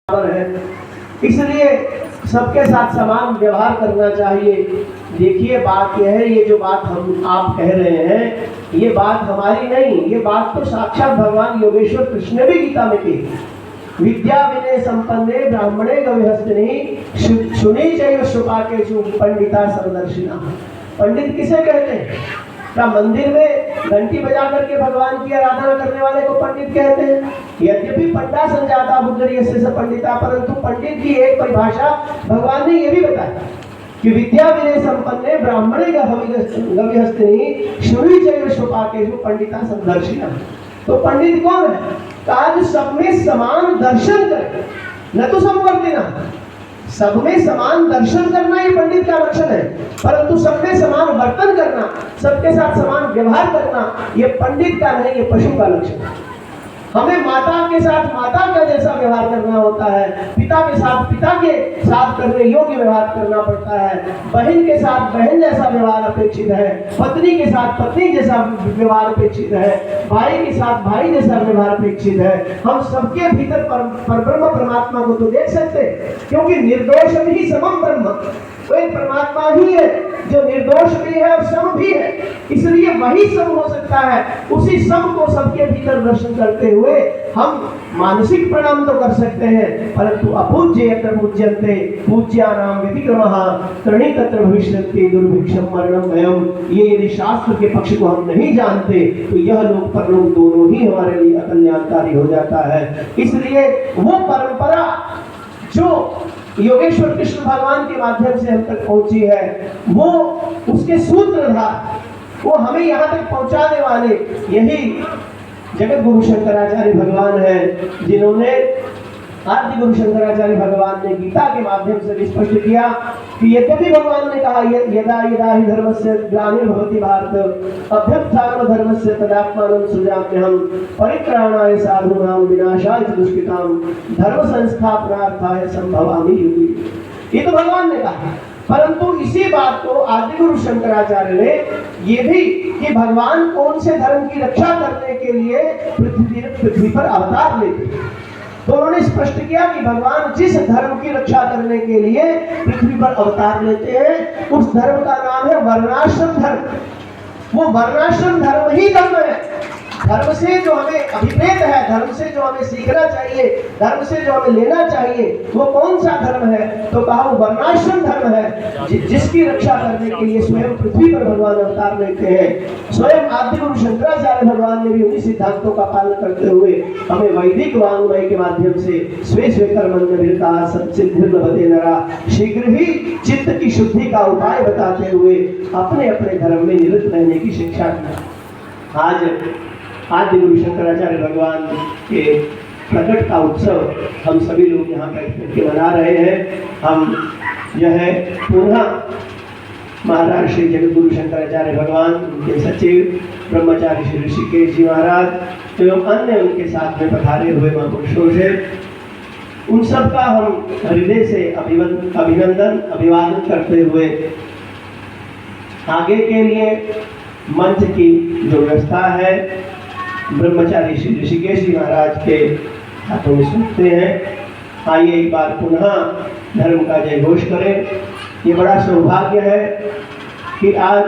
है, इसलिए सबके साथ समान व्यवहार करना चाहिए। देखिए बात यह है, ये जो बात हम आप कह रहे हैं ये बात हमारी नहीं, ये बात तो साक्षात भगवान योगेश्वर कृष्ण ने भी गीता में कही। विद्या विनय संपन्ने ब्राह्मणे गविहस्तिनि शुनि चैव शुपाकेषु पंडिता समदर्शिना। पंडित किसे कहते हैं? क्या मंदिर में घंटी बजा करके भगवान की आराधना करने वाले को पंडित कहते हैं? यद्यपि पंडा संजाता बुद्धि पंडिता, परंतु पंडित की एक परिभाषा भगवान ने यह भी बताया कि विद्या विनय संपन्ने ब्राह्मणे गविहस्तिनि शुनि चैव शुपाकेषु पंडिता समदर्शिना। तो पंडित कौन है? कहा जो सब में समान दर्शन करे, न तो समवर्तिना। सब में समान दर्शन करना ये पंडित का लक्षण है, परंतु सब में समान वर्तन करना, सबके साथ समान व्यवहार करना ये पंडित का नहीं, ये पशु का लक्षण है। हमें माता के साथ माता का जैसा व्यवहार करना होता है, पिता के साथ करने योग्य व्यवहार करना पड़ता है, बहन के साथ बहन जैसा व्यवहार अपेक्षित है, पत्नी के साथ पत्नी जैसा व्यवहार अपेक्षित है, भाई के साथ भाई जैसा व्यवहार अपेक्षित है। हम सबके भीतर परब्रह्म परमात्मा को तो देख सकते हैं, क्योंकि निर्दोष ही समम ब्रह्म, तो एक परमात्मा ही है जो निर्दोष भी है और सम भी है, इसलिए वही सम हो सकता है। उसी सम को सबके भीतर दर्शन करते हुए हम मानसिक प्रणाम तो कर सकते हैं, परंतु अपूज्य यत्र पूज्यन्ते पूज्यानां व्यतिक्रमः तृणी तत्र भविष्यन्ति दुर्भिक्षं मरणं भयम्। ये यदि शास्त्र के पक्ष को हम नहीं जानते तो यह लोक परलोक दोनों ही हमारे लिए अकल्याणकारी हो जाता है। इसलिए वो परंपरा जो योगेश्वर कृष्ण भगवान के माध्यम से हम तक पहुंची है, वो उसके सूत्रधार, वो हमें यहाँ तक पहुंचाने वाले यही जगत गुरु शंकराचार्य भगवान है, जिन्होंने आदि गुरु शंकराचार्य भगवान ने गीता के माध्यम से स्पष्ट किया कि यद्यपि भगवान ने कहा यदा यदा ही धर्मस्य ग्लानिर्भवति भारत अभ्युत्थानं धर्मस्य तदात्मानं सृजाम्यहम् परित्राणाय साधूनां विनाशाय च दुष्कृतां धर्म संस्थापनार्थाय संभवामि युगे। ये तो भगवान ने कहा, परंतु इसी बात को आदि गुरु शंकराचार्य ने ये भी कि भगवान कौन से धर्म की रक्षा करने के लिए पृथ्वी पर अवतार लेते, तो उन्होंने स्पष्ट किया कि भगवान जिस धर्म की रक्षा करने के लिए पृथ्वी पर अवतार लेते हैं उस धर्म का नाम है वर्णाश्रम धर्म। वो वर्णाश्रम धर्म ही धर्म है। धर्म से जो हमें अभिप्रेत है, धर्म से जो हमें सीखना चाहिए, धर्म से जो हमें लेना चाहिए, वो कौन सा धर्म है? तो कहा वो वर्णाश्रम धर्म है, जिसकी रक्षा करने के लिए स्वयं पृथ्वी पर भगवान अवतार लेते हैं। स्वयं आदि गुरु शंकराचार्य भगवान ने भी उन्हीं सिद्धांतों का पालन करते हुए हमें वैदिक वाङ्मय के माध्यम से स्वे स्वे कर्मण्यभिरता सत्सिद्धिर्लभते नरा, शीघ्र ही चित्त की शुद्धि का उपाय बताते हुए अपने अपने धर्म में निरत रहने की शिक्षा दी। आज आदि गुरु शंकराचार्य भगवान के प्रकट का उत्सव हम सभी लोग यहाँ बैठ करके मना रहे हैं। हम यह पुनः महाराज श्री जगत गुरु शंकराचार्य भगवान, उनके सचिव ब्रह्मचारी श्री ऋषिकेश जी महाराज एवं अन्य उनके साथ में पधारे हुए महापुरुषों से उन सब का हम हृदय से अभिनंदन अभिवादन करते हुए आगे के लिए मंच की जो व्यवस्था है ब्रह्मचारी श्री ऋषिकेश जी महाराज के हाथों में सुनते हैं। आइए एक बार पुनः धर्म का जय घोष करें। ये बड़ा सौभाग्य है कि आज